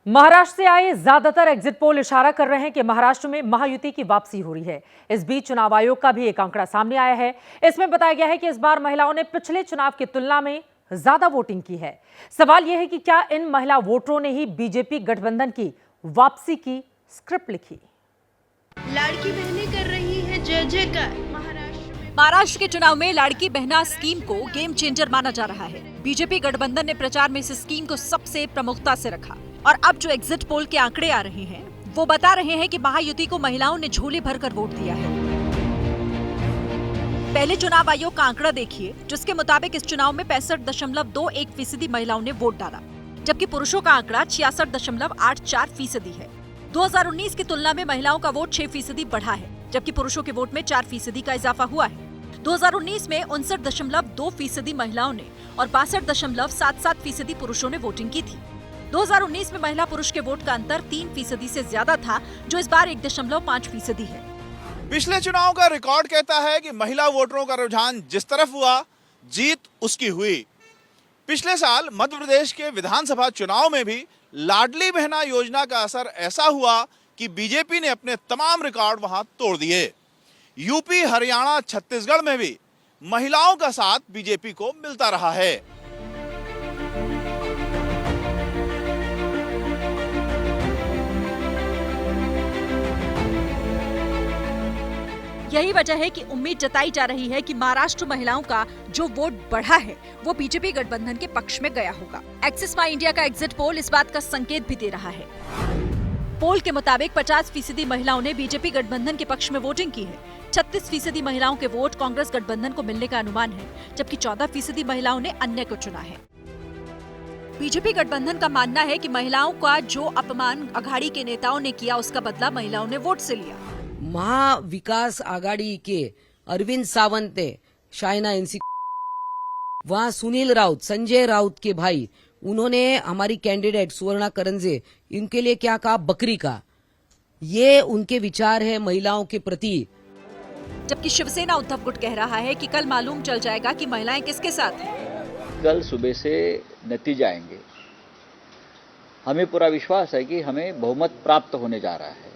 महाराष्ट्र से आए ज्यादातर एग्जिट पोल इशारा कर रहे हैं कि महाराष्ट्र में महायुति की वापसी हो रही है। इस बीच चुनाव आयोग का भी एक आंकड़ा सामने आया है। इसमें बताया गया है कि इस बार महिलाओं ने पिछले चुनाव की तुलना में ज्यादा वोटिंग की है। सवाल यह है कि क्या इन महिला वोटरों ने ही बीजेपी गठबंधन की वापसी की स्क्रिप्ट लिखी? लाड़की बहनें कर रही है जय जयकार। महाराष्ट्र के चुनाव में लाड़की बहना स्कीम को गेम चेंजर माना जा रहा है। बीजेपी गठबंधन ने प्रचार में इस स्कीम को सबसे प्रमुखता से रखा और अब जो एग्जिट पोल के आंकड़े आ रहे हैं वो बता रहे हैं कि महायुति को महिलाओं ने झोली भरकर वोट दिया है। पहले चुनाव आयोग का आंकड़ा देखिए, जिसके मुताबिक इस चुनाव में 65.21% महिलाओं ने वोट डाला, जबकि पुरुषों का आंकड़ा 66.84% है। 2019 की तुलना में महिलाओं का वोट 6% बढ़ा है, जबकि पुरुषों के वोट में 4% का इजाफा हुआ है। 2019 में 59.2% महिलाओं ने और 62.77% पुरुषों ने वोटिंग की थी। 2019 में महिला पुरुष के वोट का अंतर 3% से ज्यादा था, जो इस बार 1.5% है। पिछले चुनाव का रिकॉर्ड कहता है कि महिला वोटरों का रुझान जिस तरफ हुआ, जीत उसकी हुई। पिछले साल मध्य प्रदेश के विधानसभा चुनाव में भी लाडली बहना योजना का असर ऐसा हुआ कि बीजेपी ने अपने तमाम रिकॉर्ड वहां तोड़ दिए। यूपी, हरियाणा, छत्तीसगढ़ में भी महिलाओं का साथ बीजेपी को मिलता रहा है। यही वजह है कि उम्मीद जताई जा रही है कि महाराष्ट्र महिलाओं का जो वोट बढ़ा है वो बीजेपी गठबंधन के पक्ष में गया होगा। एक्सिस माई इंडिया का एग्जिट पोल इस बात का संकेत भी दे रहा है। पोल के मुताबिक 50% महिलाओं ने बीजेपी गठबंधन के पक्ष में वोटिंग की है। 36% महिलाओं के वोट कांग्रेस गठबंधन को मिलने का अनुमान है, जबकि 14% महिलाओं ने अन्य को चुना है। बीजेपी गठबंधन का मानना है कि महिलाओं का जो अपमान अघाड़ी के नेताओं ने किया, उसका बदला महिलाओं ने वोट से लिया। महाविकास आघाड़ी के अरविंद सावंत ने शायना एनसी, वहाँ सुनील राउत, संजय राउत के भाई, उन्होंने हमारी कैंडिडेट सुवर्णा करंजे, इनके लिए क्या कहा? बकरी का। ये उनके विचार है महिलाओं के प्रति। जबकि शिवसेना उद्धव गुट कह रहा है कि कल मालूम चल जाएगा कि महिलाएं किसके साथ हैं। कल सुबह से नतीजे आएंगे। हमें पूरा विश्वास है कि हमें बहुमत प्राप्त होने जा रहा है।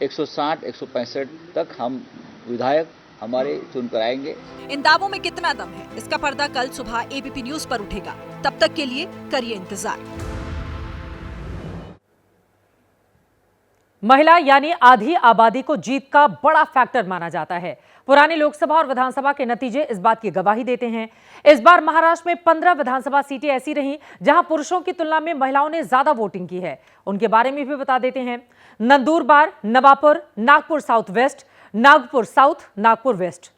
160-165 तक हम विधायक हमारे चुनकर आएंगे। इन दावों में कितना दम है, इसका पर्दा कल सुबह एबीपी न्यूज पर उठेगा। तब तक के लिए करिए इंतजार। महिला यानी आधी आबादी को जीत का बड़ा फैक्टर माना जाता है। पुराने लोकसभा और विधानसभा के नतीजे इस बात की गवाही देते हैं। इस बार महाराष्ट्र में 15 विधानसभा सीटें ऐसी रहीं जहां पुरुषों की तुलना में महिलाओं ने ज्यादा वोटिंग की है। उनके बारे में भी बता देते हैं। Nandurbar, Navapur, Nagpur south west, Nagpur south, Nagpur west,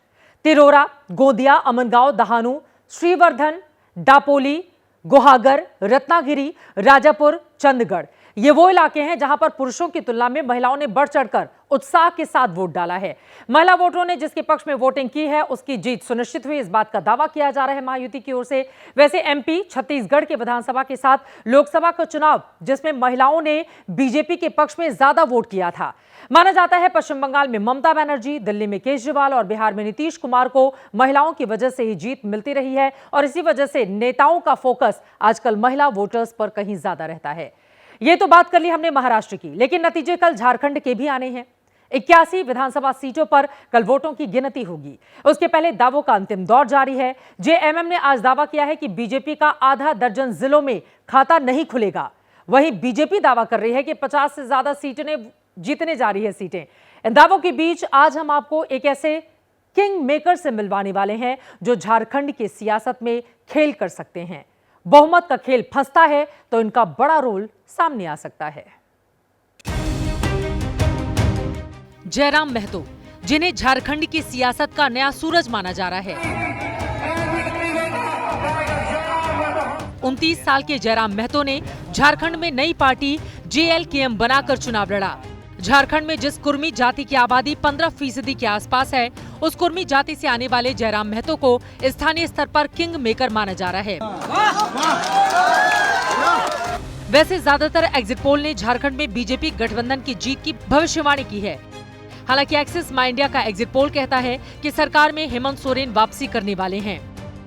Tirora, Gondia, Amangaon, Dahanu, Shrivardhan, Dapoli, Guhagar, Ratnagiri, Rajapur, Chandgad, ये वो इलाके हैं जहां पर पुरुषों की तुलना में महिलाओं ने बढ़ चढ़कर उत्साह के साथ वोट डाला है। महिला वोटरों ने जिसके पक्ष में वोटिंग की है उसकी जीत सुनिश्चित हुई, इस बात का दावा किया जा रहा है महायुति की ओर से। वैसे एमपी, छत्तीसगढ़ के विधानसभा के साथ लोकसभा का चुनाव जिसमें महिलाओं ने बीजेपी के पक्ष में ज्यादा वोट किया था। माना जाता है पश्चिम बंगाल में ममता बनर्जी, दिल्ली में केजरीवाल और बिहार में नीतीश कुमार को महिलाओं की वजह से ही जीत मिलती रही है और इसी वजह से नेताओं का फोकस आजकल महिला वोटर्स पर कहीं ज्यादा रहता है। ये तो बात कर ली हमने महाराष्ट्र की, लेकिन नतीजे कल झारखंड के भी आने हैं। 81 विधानसभा सीटों पर कल वोटों की गिनती होगी। उसके पहले दावों का अंतिम दौर जारी है। जेएमएम ने आज दावा किया है कि बीजेपी का आधा दर्जन जिलों में खाता नहीं खुलेगा। वहीं बीजेपी दावा कर रही है कि 50 से ज्यादा सीटें जीतने जा रही है सीटें। इन दावों के बीच आज हम आपको एक ऐसे किंग मेकर से मिलवाने वाले हैं जो झारखंड की सियासत में खेल कर सकते हैं। बहुमत का खेल फंसता है तो इनका बड़ा रोल सामने आ सकता है। जयराम महतो, जिन्हें झारखंड की सियासत का नया सूरज माना जा रहा है। 29 साल के जयराम महतो ने झारखंड में नई पार्टी जेएलकेएम बनाकर चुनाव लड़ा। झारखंड में जिस कुर्मी जाति की आबादी 15% के आसपास है, उस कुर्मी जाति से आने वाले जयराम महतो को स्थानीय स्तर पर किंग मेकर माना जा रहा है। वैसे ज्यादातर एग्जिट पोल ने झारखंड में बीजेपी गठबंधन की जीत की भविष्यवाणी की है। हालांकि एक्सिस माई इंडिया का एग्जिट पोल कहता है कि सरकार में हेमंत सोरेन वापसी करने वाले हैं।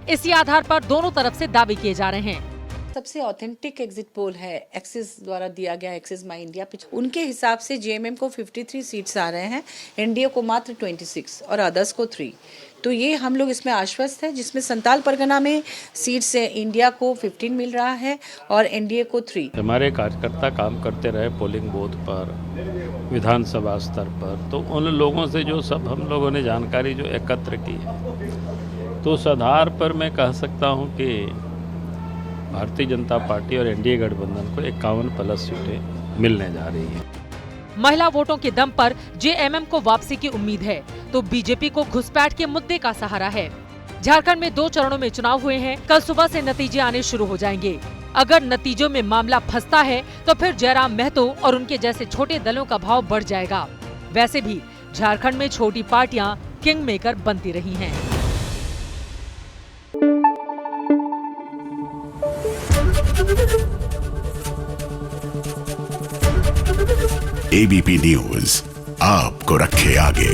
इसी आधार पर दोनों तरफ से दावे किए जा रहे हैं। सबसे ऑथेंटिक एग्जिट पोल है एक्सिस द्वारा दिया गया, एक्सिस माई इंडिया। उनके हिसाब से जेएमएम को 53 सीट्स आ रहे हैं, एनडीए को मात्र 26 और अदर्स को 3। तो ये हम लोग इसमें आश्वस्त हैं, जिसमें संताल परगना में सीट से इंडिया को 15 मिल रहा है और एनडीए को 3। हमारे कार्यकर्ता काम करते रहे पोलिंग बूथ पर, विधानसभा स्तर पर, तो उन लोगों से जो सब हम लोगों ने जानकारी जो एकत्र की है, तो उस आधार पर मैं कह सकता हूं कि भारतीय जनता पार्टी और एनडीए गठबंधन को 51+ सीटें मिलने जा रही हैं। महिला वोटों के दम पर जेएमएम को वापसी की उम्मीद है, तो बीजेपी को घुसपैठ के मुद्दे का सहारा है। झारखंड में 2 चरणों में चुनाव हुए हैं, कल सुबह से नतीजे आने शुरू हो जाएंगे। अगर नतीजों में मामला फंसता है तो फिर जयराम महतो और उनके जैसे छोटे दलों का भाव बढ़ जाएगा। वैसे भी झारखंड में छोटी पार्टियां किंग मेकर बनती रही हैं। एबीपी न्यूज आपको रखे आगे।